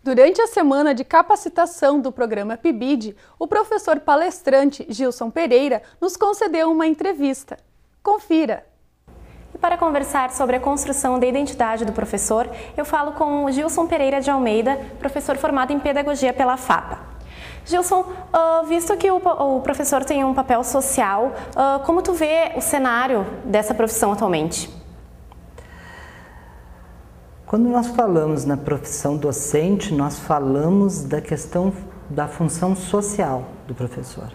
Durante a semana de capacitação do programa PIBID, o professor palestrante Gilson Pereira nos concedeu uma entrevista. Confira! E para conversar sobre a construção da identidade do professor, eu falo com o Gilson Pereira de Almeida, professor formado em Pedagogia pela FAPA. Gilson, visto que o professor tem um papel social, como tu vê o cenário dessa profissão atualmente? Quando nós falamos na profissão docente, nós falamos da questão da função social do professor.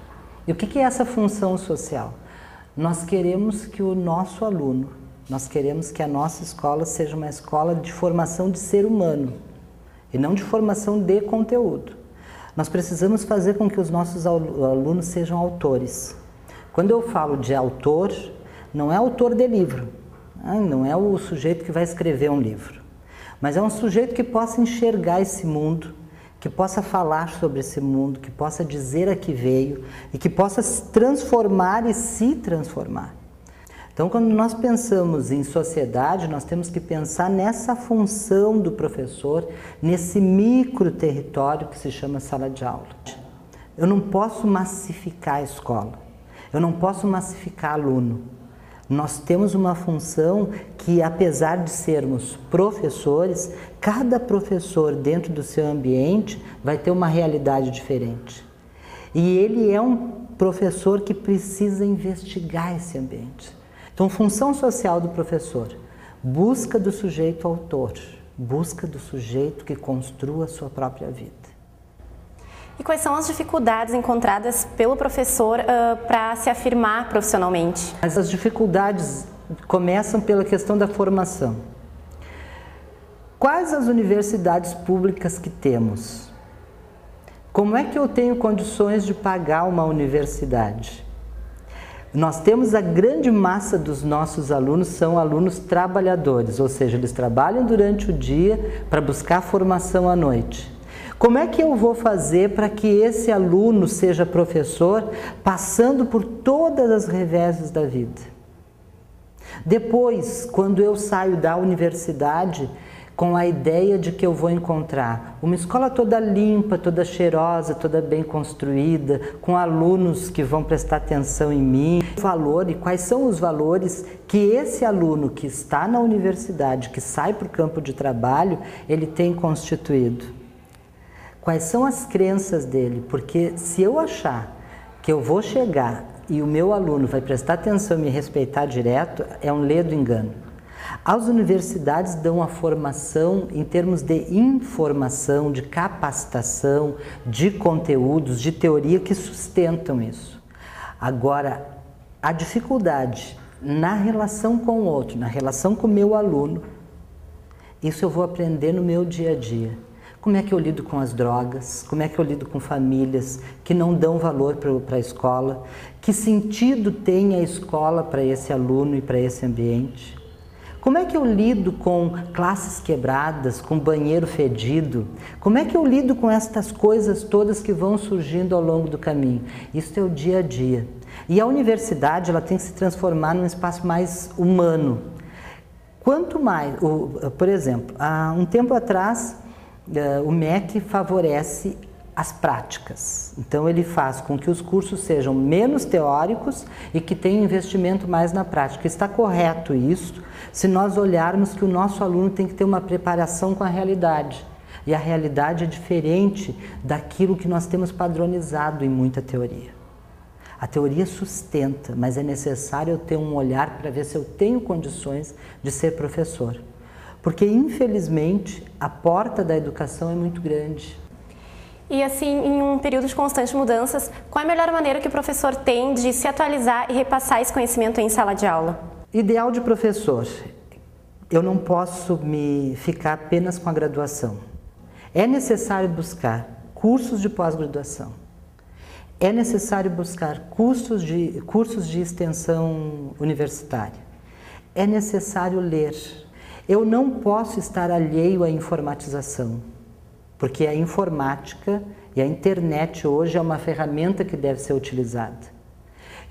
E o que é essa função social? Nós queremos que o nosso aluno, nós queremos que a nossa escola seja uma escola de formação de ser humano e não de formação de conteúdo. Nós precisamos fazer com que os nossos alunos sejam autores. Quando eu falo de autor, não é autor de livro, não é o sujeito que vai escrever um livro. Mas é um sujeito que possa enxergar esse mundo, que possa falar sobre esse mundo, que possa dizer a que veio e que possa se transformar e se transformar. Então, quando nós pensamos em sociedade, nós temos que pensar nessa função do professor, nesse micro território que se chama sala de aula. Eu não posso massificar a escola, eu não posso massificar aluno. Nós temos uma função que, apesar de sermos professores, cada professor dentro do seu ambiente vai ter uma realidade diferente. E ele é um professor que precisa investigar esse ambiente. Então, função social do professor, busca do sujeito autor, busca do sujeito que construa a sua própria vida. E quais são as dificuldades encontradas pelo professor para se afirmar profissionalmente? As dificuldades começam pela questão da formação. Quais as universidades públicas que temos? Como é que eu tenho condições de pagar uma universidade? Nós temos a grande massa dos nossos alunos são alunos trabalhadores, ou seja, eles trabalham durante o dia para buscar formação à noite. Como é que eu vou fazer para que esse aluno seja professor passando por todas as reveses da vida? Depois, quando eu saio da universidade, com a ideia de que eu vou encontrar uma escola toda limpa, toda cheirosa, toda bem construída, com alunos que vão prestar atenção em mim, valor e quais são os valores que esse aluno que está na universidade, que sai para o campo de trabalho, ele tem constituído. Quais são as crenças dele? Porque se eu achar que eu vou chegar e o meu aluno vai prestar atenção e me respeitar direto, é um ledo engano. As universidades dão a formação em termos de informação, de capacitação, de conteúdos, de teoria que sustentam isso. Agora, a dificuldade na relação com o outro, na relação com o meu aluno, isso eu vou aprender no meu dia a dia. Como é que eu lido com as drogas? Como é que eu lido com famílias que não dão valor para a escola? Que sentido tem a escola para esse aluno e para esse ambiente? Como é que eu lido com classes quebradas, com banheiro fedido? Como é que eu lido com estas coisas todas que vão surgindo ao longo do caminho? Isso é o dia a dia. E a universidade ela tem que se transformar num espaço mais humano. Quanto mais, por exemplo, há um tempo atrás, o MEC favorece as práticas. Então ele faz com que os cursos sejam menos teóricos e que tenham investimento mais na prática. Está correto isso se nós olharmos que o nosso aluno tem que ter uma preparação com a realidade. E a realidade é diferente daquilo que nós temos padronizado em muita teoria. A teoria sustenta, mas é necessário eu ter um olhar para ver se eu tenho condições de ser professor. Porque, infelizmente, a porta da educação é muito grande. E assim, em um período de constantes mudanças, qual é a melhor maneira que o professor tem de se atualizar e repassar esse conhecimento em sala de aula? Ideal de professor. Eu não posso me ficar apenas com a graduação. É necessário buscar cursos de pós-graduação. É necessário buscar cursos de extensão universitária. É necessário ler. Eu não posso estar alheio à informatização, porque a informática e a internet hoje é uma ferramenta que deve ser utilizada.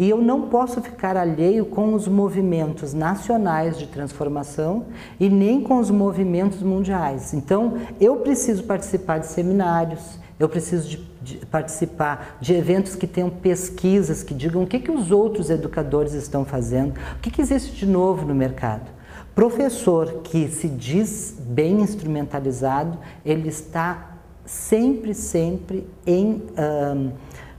E eu não posso ficar alheio com os movimentos nacionais de transformação e nem com os movimentos mundiais. Então, eu preciso participar de seminários, eu preciso de participar de eventos que tenham pesquisas, que digam o que os outros educadores estão fazendo, o que existe de novo no mercado. Professor que se diz bem instrumentalizado, ele está sempre em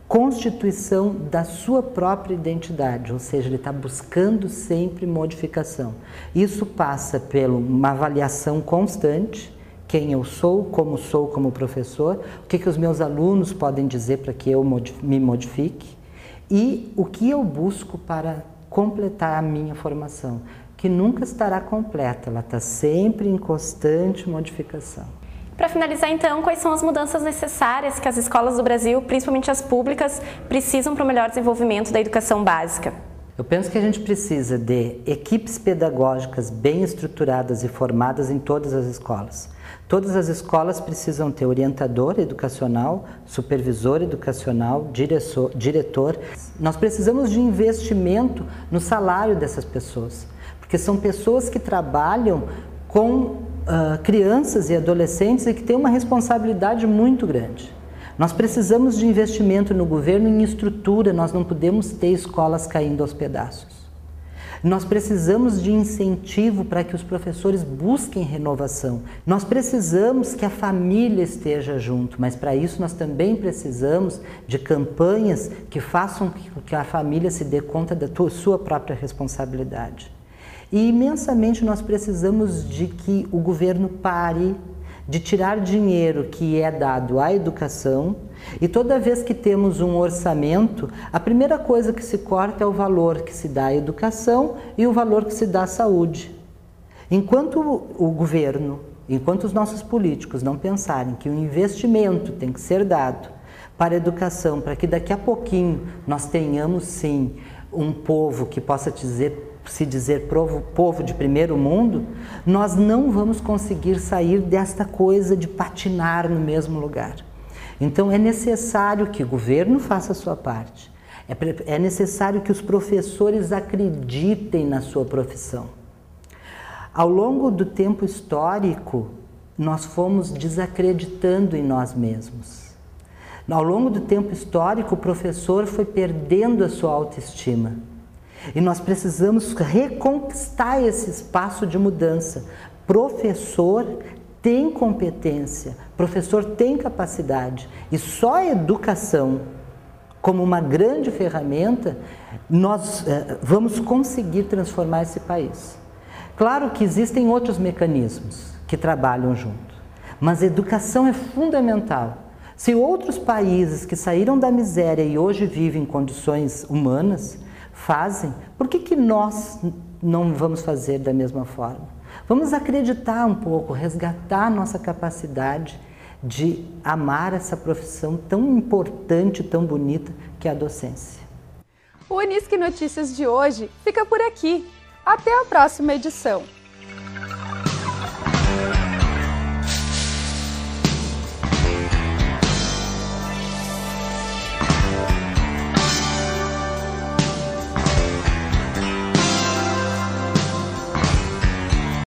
constituição da sua própria identidade, ou seja, ele está buscando sempre modificação. Isso passa por uma avaliação constante, quem eu sou como professor, o que os meus alunos podem dizer para que eu me modifique e o que eu busco para completar a minha formação, que nunca estará completa, ela está sempre em constante modificação. Para finalizar, então, quais são as mudanças necessárias que as escolas do Brasil, principalmente as públicas, precisam para o melhor desenvolvimento da educação básica? Eu penso que a gente precisa de equipes pedagógicas bem estruturadas e formadas em todas as escolas. Todas as escolas precisam ter orientador educacional, supervisor educacional, diretor. Nós precisamos de investimento no salário dessas pessoas, porque são pessoas que trabalham com crianças e adolescentes e que têm uma responsabilidade muito grande. Nós precisamos de investimento no governo em estrutura, nós não podemos ter escolas caindo aos pedaços. Nós precisamos de incentivo para que os professores busquem renovação. Nós precisamos que a família esteja junto, mas para isso nós também precisamos de campanhas que façam que a família se dê conta da sua própria responsabilidade. E imensamente nós precisamos de que o governo pare de tirar dinheiro que é dado à educação e toda vez que temos um orçamento, a primeira coisa que se corta é o valor que se dá à educação e o valor que se dá à saúde. Enquanto o governo, enquanto os nossos políticos não pensarem que o investimento tem que ser dado para a educação, para que daqui a pouquinho nós tenhamos sim um povo que possa se dizer povo de primeiro mundo, nós não vamos conseguir sair desta coisa de patinar no mesmo lugar. Então é necessário que o governo faça a sua parte, é necessário que os professores acreditem na sua profissão. Ao longo do tempo histórico, nós fomos desacreditando em nós mesmos. Ao longo do tempo histórico, o professor foi perdendo a sua autoestima. E nós precisamos reconquistar esse espaço de mudança. Professor tem competência, professor tem capacidade. E só a educação, como uma grande ferramenta, nós vamos conseguir transformar esse país. Claro que existem outros mecanismos que trabalham junto, mas a educação é fundamental. Se outros países que saíram da miséria e hoje vivem em condições humanas fazem, por que nós não vamos fazer da mesma forma? Vamos acreditar um pouco, resgatar a nossa capacidade de amar essa profissão tão importante, tão bonita que é a docência. O Unisque Notícias de hoje fica por aqui. Até a próxima edição!